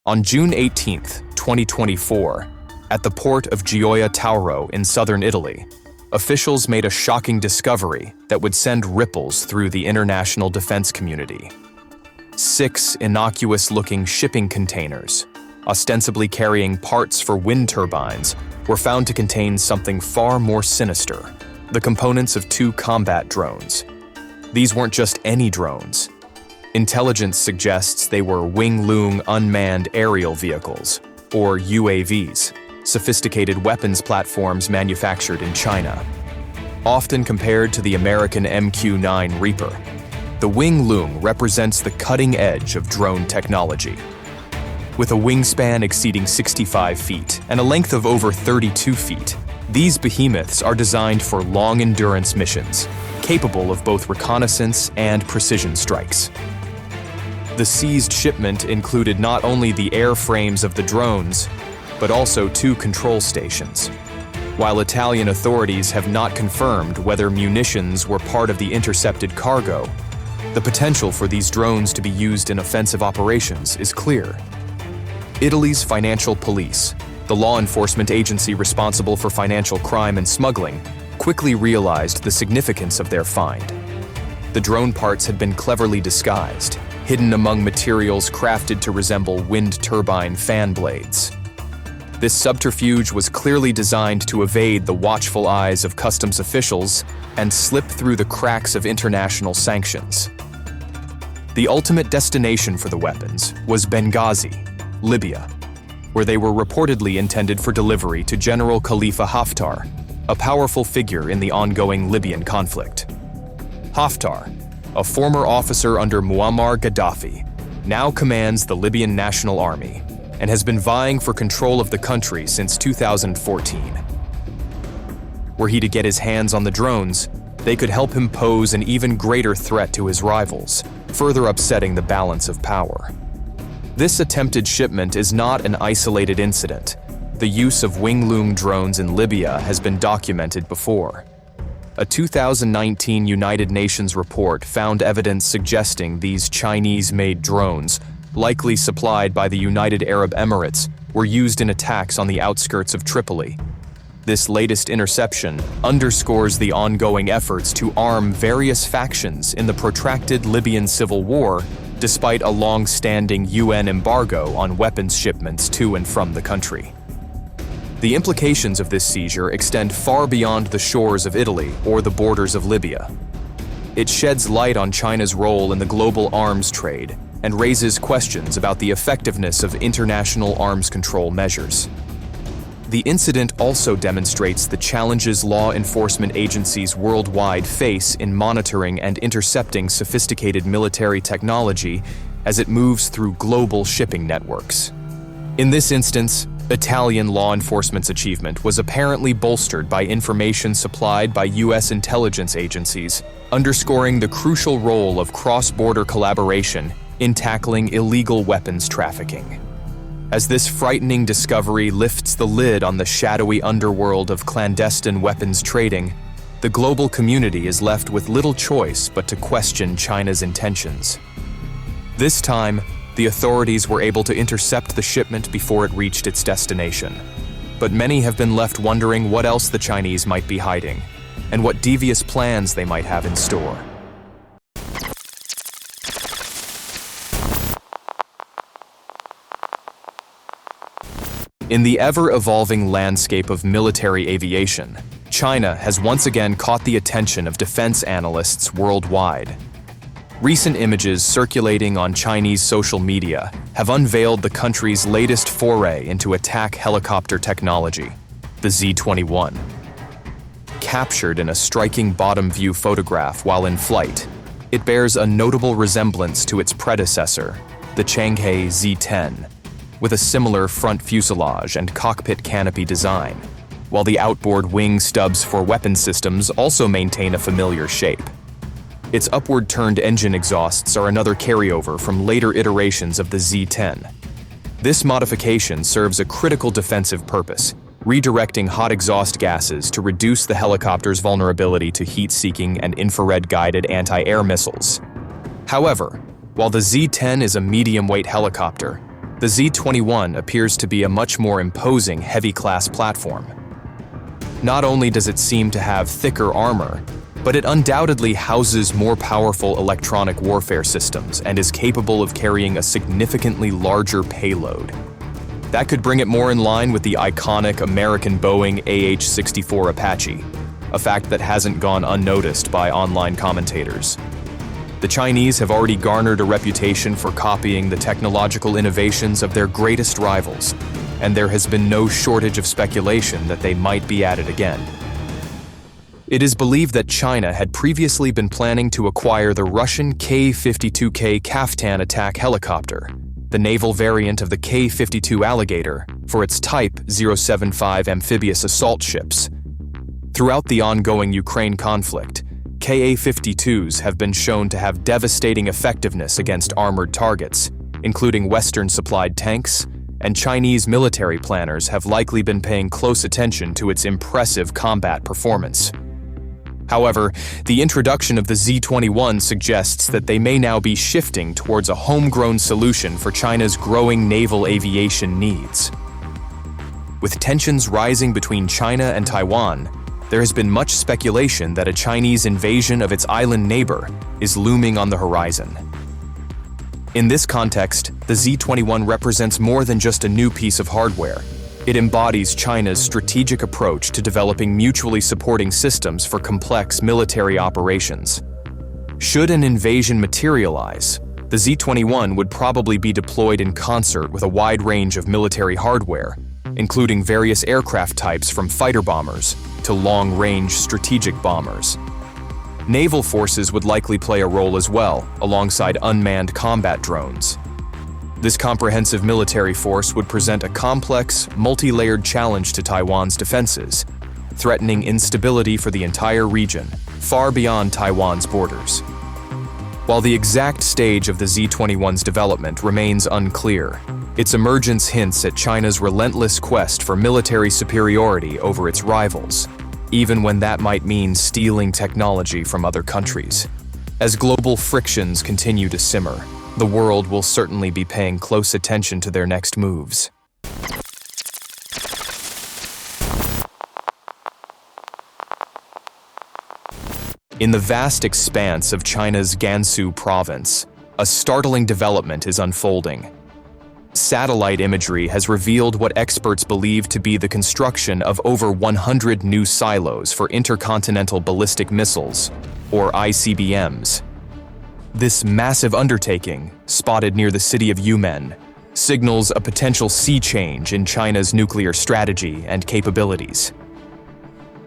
On June 18, 2024, at the port of Gioia Tauro in southern Italy, officials made a shocking discovery that would send ripples through the international defense community. 6 innocuous-looking shipping containers, ostensibly carrying parts for wind turbines, were found to contain something far more sinister: the components of 2 combat drones. These weren't just any drones. Intelligence suggests they were Wing Loong unmanned aerial vehicles, or UAVs, sophisticated weapons platforms manufactured in China. Often compared to the American MQ-9 Reaper, the Wing Loong represents the cutting edge of drone technology. With a wingspan exceeding 65 feet and a length of over 32 feet, these behemoths are designed for long-endurance missions, capable of both reconnaissance and precision strikes. The seized shipment included not only the airframes of the drones, but also 2 control stations. While Italian authorities have not confirmed whether munitions were part of the intercepted cargo, the potential for these drones to be used in offensive operations is clear. Italy's financial police, the law enforcement agency responsible for financial crime and smuggling, quickly realized the significance of their find. The drone parts had been cleverly disguised, hidden among materials crafted to resemble wind turbine fan blades. This subterfuge was clearly designed to evade the watchful eyes of customs officials and slip through the cracks of international sanctions. The ultimate destination for the weapons was Benghazi, Libya, where they were reportedly intended for delivery to General Khalifa Haftar, a powerful figure in the ongoing Libyan conflict. Haftar, a former officer under Muammar Gaddafi, now commands the Libyan National Army and has been vying for control of the country since 2014. Were he to get his hands on the drones, they could help him pose an even greater threat to his rivals, further upsetting the balance of power. This attempted shipment is not an isolated incident. The use of Wing Loong drones in Libya has been documented before. A 2019 United Nations report found evidence suggesting these Chinese-made drones, likely supplied by the United Arab Emirates, were used in attacks on the outskirts of Tripoli. This latest interception underscores the ongoing efforts to arm various factions in the protracted Libyan civil war, despite a long-standing UN embargo on weapons shipments to and from the country. The implications of this seizure extend far beyond the shores of Italy or the borders of Libya. It sheds light on China's role in the global arms trade and raises questions about the effectiveness of international arms control measures. The incident also demonstrates the challenges law enforcement agencies worldwide face in monitoring and intercepting sophisticated military technology as it moves through global shipping networks. In this instance, Italian law enforcement's achievement was apparently bolstered by information supplied by U.S. intelligence agencies, underscoring the crucial role of cross-border collaboration in tackling illegal weapons trafficking. As this frightening discovery lifts the lid on the shadowy underworld of clandestine weapons trading, the global community is left with little choice but to question China's intentions. This time, the authorities were able to intercept the shipment before it reached its destination. But many have been left wondering what else the Chinese might be hiding, and what devious plans they might have in store. In the ever-evolving landscape of military aviation, China has once again caught the attention of defense analysts worldwide. Recent images circulating on Chinese social media have unveiled the country's latest foray into attack helicopter technology, the Z-21. Captured in a striking bottom-view photograph while in flight, it bears a notable resemblance to its predecessor, the Changhe Z-10, with a similar front fuselage and cockpit canopy design, while the outboard wing stubs for weapon systems also maintain a familiar shape. Its upward-turned engine exhausts are another carryover from later iterations of the Z-10. This modification serves a critical defensive purpose, redirecting hot exhaust gases to reduce the helicopter's vulnerability to heat-seeking and infrared-guided anti-air missiles. However, while the Z-10 is a medium-weight helicopter, the Z-21 appears to be a much more imposing heavy-class platform. Not only does it seem to have thicker armor, but it undoubtedly houses more powerful electronic warfare systems and is capable of carrying a significantly larger payload. That could bring it more in line with the iconic American Boeing AH-64 Apache, a fact that hasn't gone unnoticed by online commentators. The Chinese have already garnered a reputation for copying the technological innovations of their greatest rivals, and there has been no shortage of speculation that they might be at it again. It is believed that China had previously been planning to acquire the Russian K-52K Kaftan attack helicopter, the naval variant of the K-52 Alligator, for its Type 075 amphibious assault ships. Throughout the ongoing Ukraine conflict, Ka-52s have been shown to have devastating effectiveness against armored targets, including Western-supplied tanks, and Chinese military planners have likely been paying close attention to its impressive combat performance. However, the introduction of the Z-21 suggests that they may now be shifting towards a homegrown solution for China's growing naval aviation needs. With tensions rising between China and Taiwan, there has been much speculation that a Chinese invasion of its island neighbor is looming on the horizon. In this context, the Z-21 represents more than just a new piece of hardware. It embodies China's strategic approach to developing mutually supporting systems for complex military operations. Should an invasion materialize, the Z-21 would probably be deployed in concert with a wide range of military hardware, including various aircraft types from fighter bombers to long-range strategic bombers. Naval forces would likely play a role as well, alongside unmanned combat drones. This comprehensive military force would present a complex, multi-layered challenge to Taiwan's defenses, threatening instability for the entire region, far beyond Taiwan's borders. While the exact stage of the Z-21's development remains unclear, its emergence hints at China's relentless quest for military superiority over its rivals, even when that might mean stealing technology from other countries. As global frictions continue to simmer, the world will certainly be paying close attention to their next moves. In the vast expanse of China's Gansu province, a startling development is unfolding. Satellite imagery has revealed what experts believe to be the construction of over 100 new silos for intercontinental ballistic missiles, or ICBMs. This massive undertaking, spotted near the city of Yumen, signals a potential sea change in China's nuclear strategy and capabilities.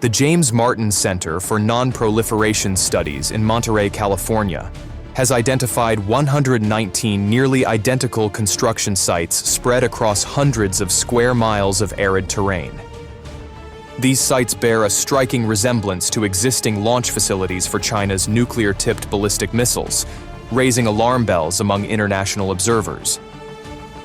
The James Martin Center for Non-Proliferation Studies in Monterey, California, has identified 119 nearly identical construction sites spread across hundreds of square miles of arid terrain. These sites bear a striking resemblance to existing launch facilities for China's nuclear-tipped ballistic missiles, raising alarm bells among international observers.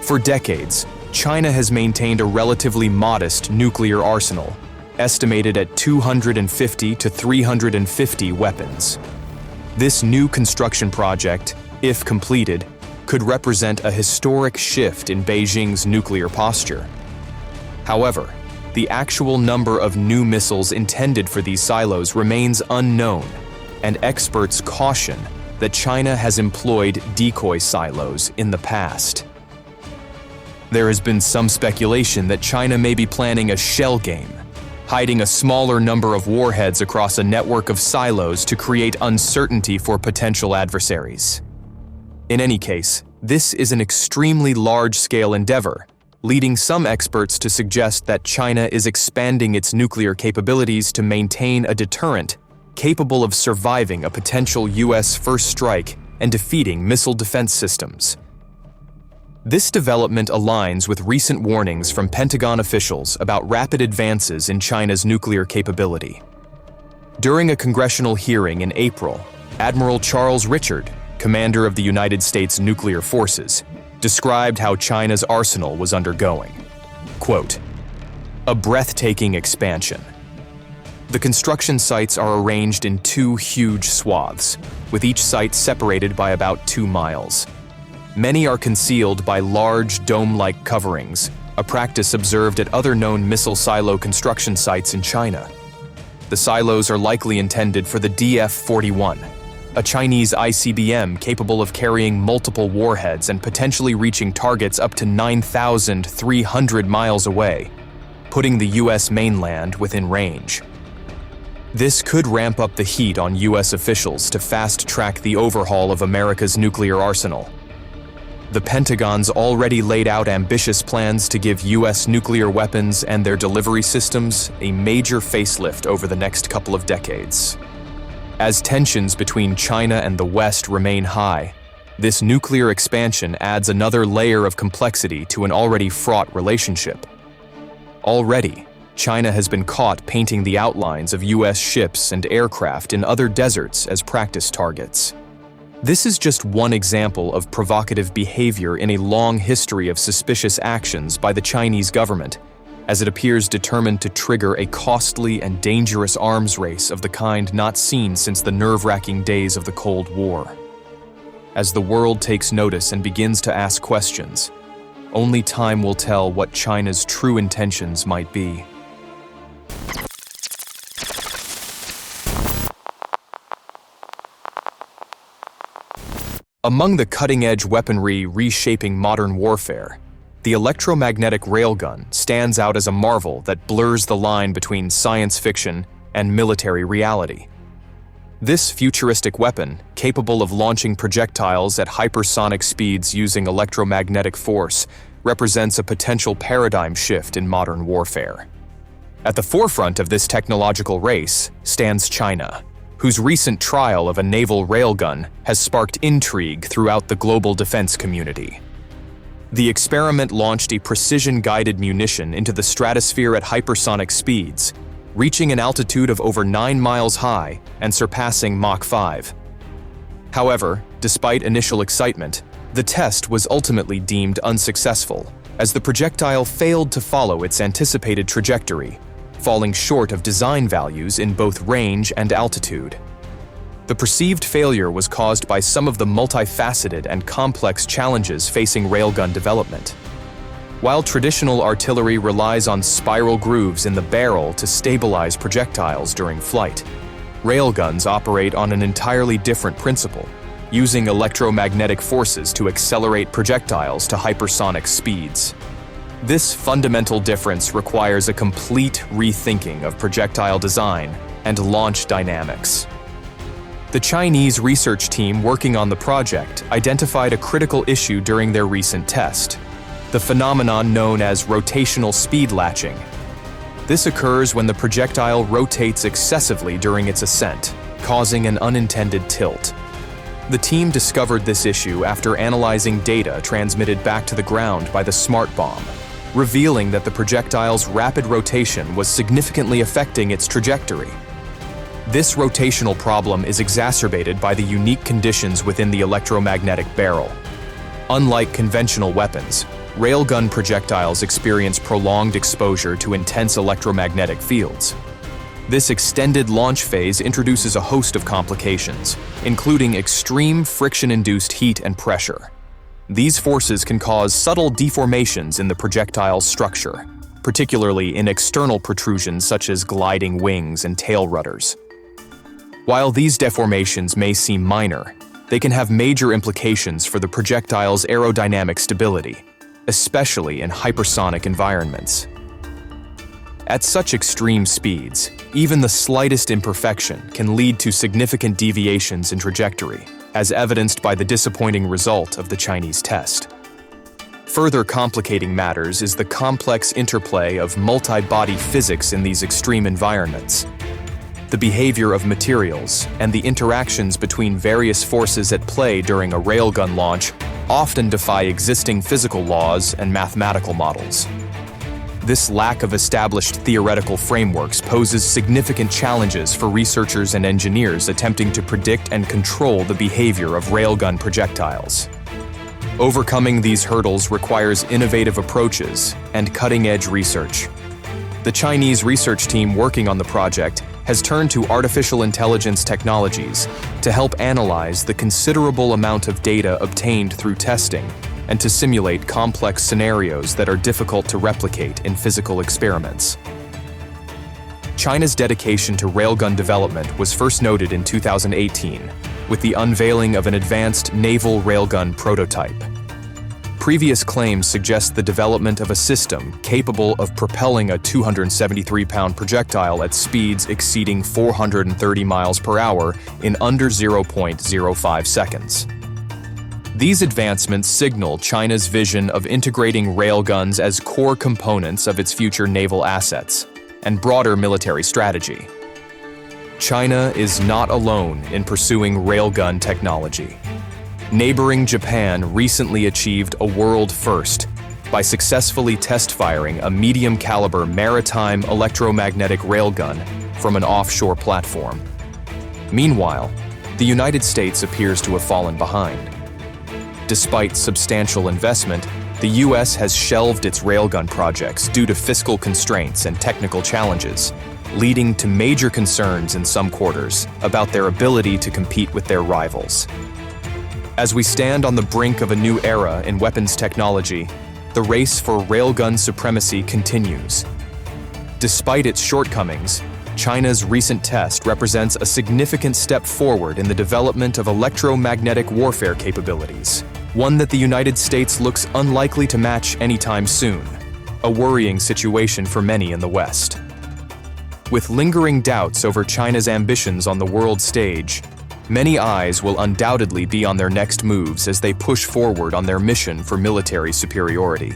For decades, China has maintained a relatively modest nuclear arsenal, estimated at 250 to 350 weapons. This new construction project, if completed, could represent a historic shift in Beijing's nuclear posture. However, the actual number of new missiles intended for these silos remains unknown, and experts caution that China has employed decoy silos in the past. There has been some speculation that China may be planning a shell game, hiding a smaller number of warheads across a network of silos to create uncertainty for potential adversaries. In any case, this is an extremely large-scale endeavor, leading some experts to suggest that China is expanding its nuclear capabilities to maintain a deterrent capable of surviving a potential U.S. first strike and defeating missile defense systems. This development aligns with recent warnings from Pentagon officials about rapid advances in China's nuclear capability. During a congressional hearing in April, Admiral Charles Richard, commander of the United States Nuclear Forces, described how China's arsenal was undergoing, quote, "a breathtaking expansion." The construction sites are arranged in two huge swaths, with each site separated by about 2 miles. Many are concealed by large, dome-like coverings, a practice observed at other known missile silo construction sites in China. The silos are likely intended for the DF-41, a Chinese ICBM capable of carrying multiple warheads and potentially reaching targets up to 9,300 miles away, putting the U.S. mainland within range. This could ramp up the heat on U.S. officials to fast-track the overhaul of America's nuclear arsenal. The Pentagon's already laid out ambitious plans to give U.S. nuclear weapons and their delivery systems a major facelift over the next couple of decades. As tensions between China and the West remain high, this nuclear expansion adds another layer of complexity to an already fraught relationship. Already, China has been caught painting the outlines of U.S. ships and aircraft in other deserts as practice targets. This is just one example of provocative behavior in a long history of suspicious actions by the Chinese government, as it appears determined to trigger a costly and dangerous arms race of the kind not seen since the nerve-wracking days of the Cold War. As the world takes notice and begins to ask questions, only time will tell what China's true intentions might be. Among the cutting-edge weaponry reshaping modern warfare, the electromagnetic railgun stands out as a marvel that blurs the line between science fiction and military reality. This futuristic weapon, capable of launching projectiles at hypersonic speeds using electromagnetic force, represents a potential paradigm shift in modern warfare. At the forefront of this technological race stands China, whose recent trial of a naval railgun has sparked intrigue throughout the global defense community. The experiment launched a precision-guided munition into the stratosphere at hypersonic speeds, reaching an altitude of over 9 miles high and surpassing Mach 5. However, despite initial excitement, the test was ultimately deemed unsuccessful, as the projectile failed to follow its anticipated trajectory, falling short of design values in both range and altitude. The perceived failure was caused by some of the multifaceted and complex challenges facing railgun development. While traditional artillery relies on spiral grooves in the barrel to stabilize projectiles during flight, railguns operate on an entirely different principle, using electromagnetic forces to accelerate projectiles to hypersonic speeds. This fundamental difference requires a complete rethinking of projectile design and launch dynamics. The Chinese research team working on the project identified a critical issue during their recent test, the phenomenon known as rotational speed latching. This occurs when the projectile rotates excessively during its ascent, causing an unintended tilt. The team discovered this issue after analyzing data transmitted back to the ground by the smart bomb, revealing that the projectile's rapid rotation was significantly affecting its trajectory. This rotational problem is exacerbated by the unique conditions within the electromagnetic barrel. Unlike conventional weapons, railgun projectiles experience prolonged exposure to intense electromagnetic fields. This extended launch phase introduces a host of complications, including extreme friction-induced heat and pressure. These forces can cause subtle deformations in the projectile's structure, particularly in external protrusions such as gliding wings and tail rudders. While these deformations may seem minor, they can have major implications for the projectile's aerodynamic stability, especially in hypersonic environments. At such extreme speeds, even the slightest imperfection can lead to significant deviations in trajectory, as evidenced by the disappointing result of the Chinese test. Further complicating matters is the complex interplay of multi-body physics in these extreme environments. The behavior of materials and the interactions between various forces at play during a railgun launch often defy existing physical laws and mathematical models. This lack of established theoretical frameworks poses significant challenges for researchers and engineers attempting to predict and control the behavior of railgun projectiles. Overcoming these hurdles requires innovative approaches and cutting-edge research. The Chinese research team working on the project has turned to artificial intelligence technologies to help analyze the considerable amount of data obtained through testing and to simulate complex scenarios that are difficult to replicate in physical experiments. China's dedication to railgun development was first noted in 2018 with the unveiling of an advanced naval railgun prototype. Previous claims suggest the development of a system capable of propelling a 273-pound projectile at speeds exceeding 430 miles per hour in under 0.05 seconds. These advancements signal China's vision of integrating railguns as core components of its future naval assets and broader military strategy. China is not alone in pursuing railgun technology. Neighboring Japan recently achieved a world first by successfully test-firing a medium-caliber maritime electromagnetic railgun from an offshore platform. Meanwhile, the United States appears to have fallen behind. Despite substantial investment, the U.S. has shelved its railgun projects due to fiscal constraints and technical challenges, leading to major concerns in some quarters about their ability to compete with their rivals. As we stand on the brink of a new era in weapons technology, the race for railgun supremacy continues. Despite its shortcomings, China's recent test represents a significant step forward in the development of electromagnetic warfare capabilities, one that the United States looks unlikely to match anytime soon, a worrying situation for many in the West. With lingering doubts over China's ambitions on the world stage, many eyes will undoubtedly be on their next moves as they push forward on their mission for military superiority.